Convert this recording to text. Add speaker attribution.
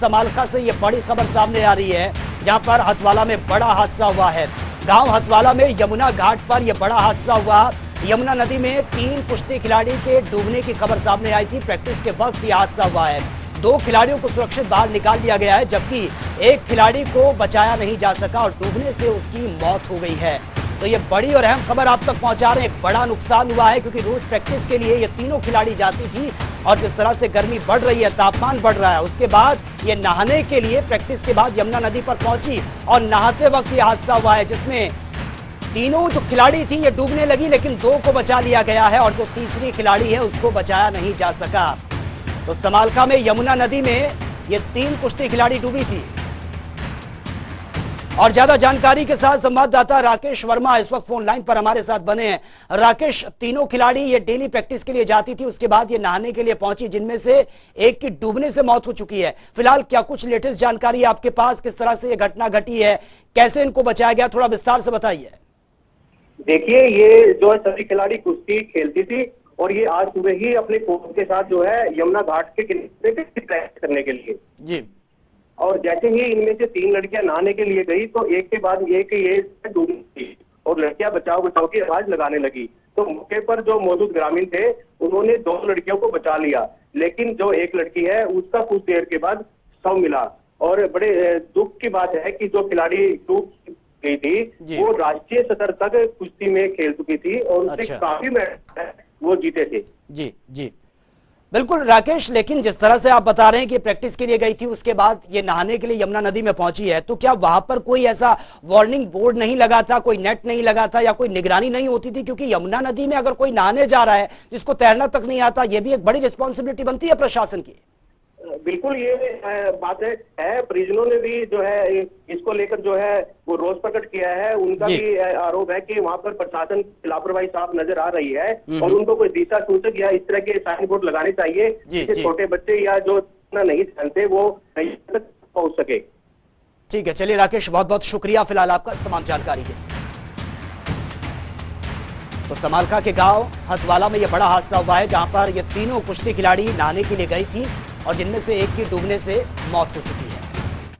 Speaker 1: समालखा से ये बड़ी खबर सामने आ रही है, जहां पर हथवाला में बड़ा हादसा हुआ है। गांव हथवाला में यमुना घाट पर यह बड़ा हादसा हुआ। यमुना नदी में 3 कुश्ती खिलाड़ी के डूबने की खबर सामने आई थी। प्रैक्टिस के वक्त यह हादसा हुआ है। 2 खिलाड़ियों को सुरक्षित बाहर निकाल लिया गया है, जबकि एक खिलाड़ी को बचाया नहीं जा सका और डूबने से उसकी मौत हो गई है। तो ये बड़ी और अहम खबर आप तक पहुंचा रहे हैं। एक बड़ा नुकसान हुआ है, क्योंकि रोज प्रैक्टिस के लिए ये तीनों खिलाड़ी जाती थी और जिस तरह से गर्मी बढ़ रही है, तापमान बढ़ रहा है, उसके बाद ये नहाने के लिए प्रैक्टिस के बाद यमुना नदी पर पहुंची और नहाते वक्त ये हादसा हुआ है, जिसमें तीनों जो खिलाड़ी थी ये डूबने लगी, लेकिन 2 को बचा लिया गया है और जो तीसरी खिलाड़ी है उसको बचाया नहीं जा सका। तो समालखा में यमुना नदी में ये 3 कुश्ती खिलाड़ी डूबी थी। और ज्यादा जानकारी के साथ संवाददाता राकेश वर्मा इस वक्त फोन लाइन पर हमारे साथ बने हैं। राकेश, तीनों खिलाड़ी ये डेली प्रैक्टिस के लिए जाती थी, उसके बाद ये नहाने के लिए पहुंची, जिनमें से एक की डूबने से मौत हो चुकी है। फिलहाल क्या कुछ लेटेस्ट जानकारी है आपके पास? किस तरह से ये घटना घटी है, कैसे इनको बचाया गया, थोड़ा विस्तार से बताइए।
Speaker 2: देखिए, ये जो है सभी खिलाड़ी कुश्ती खेलती थी और ये आज सुबह ही अपने कोच के साथ जो है यमुना घाट के किनारे पे प्रैक्टिस करने के लिए
Speaker 1: जी।
Speaker 2: और जैसे ही इनमें से 3 लड़कियां नहाने के लिए गई तो एक के बाद एक ये डूबी थी और लड़कियां बचाओ बचाओ की आवाज लगाने लगी। तो मौके पर जो मौजूद ग्रामीण थे उन्होंने 2 लड़कियों को बचा लिया, लेकिन जो एक लड़की है उसका कुछ देर के बाद शव मिला। और बड़े दुख की बात है कि जो खिलाड़ी डूब गई थी वो राष्ट्रीय स्तर तक कुश्ती में खेल चुकी थी और उससे काफी मेडल वो जीते थे।
Speaker 1: जी जी बिल्कुल राकेश, लेकिन जिस तरह से आप बता रहे हैं कि प्रैक्टिस के लिए गई थी, उसके बाद ये नहाने के लिए यमुना नदी में पहुंची है, तो क्या वहां पर कोई ऐसा वार्निंग बोर्ड नहीं लगा था, कोई नेट नहीं लगा था या कोई निगरानी नहीं होती थी? क्योंकि यमुना नदी में अगर कोई नहाने जा रहा है जिसको तैरना तक नहीं आता, ये भी एक बड़ी रिस्पॉन्सिबिलिटी बनती है प्रशासन की।
Speaker 2: बिल्कुल ये बात है। परिजनों ने भी जो है इसको लेकर जो है वो रोष प्रकट किया है। उनका भी आरोप है कि वहां पर प्रशासन की लापरवाही साफ नजर आ रही है और उनको कोई दिशा सूचक या इस तरह के साइन बोर्ड लगाने चाहिए जिससे छोटे बच्चे या जो नहीं जानते वो कहीं तक पहुंच सके।
Speaker 1: ठीक है, चलिए राकेश, बहुत बहुत शुक्रिया फिलहाल आपका तमाम जानकारी के। तो समालखा के गांव हथवाला में यह बड़ा हादसा हुआ है, जहां पर ये तीनों कुश्ती खिलाड़ी नहाने के लिए गई थी और जिनमें से एक की डूबने से मौत हो चुकी है।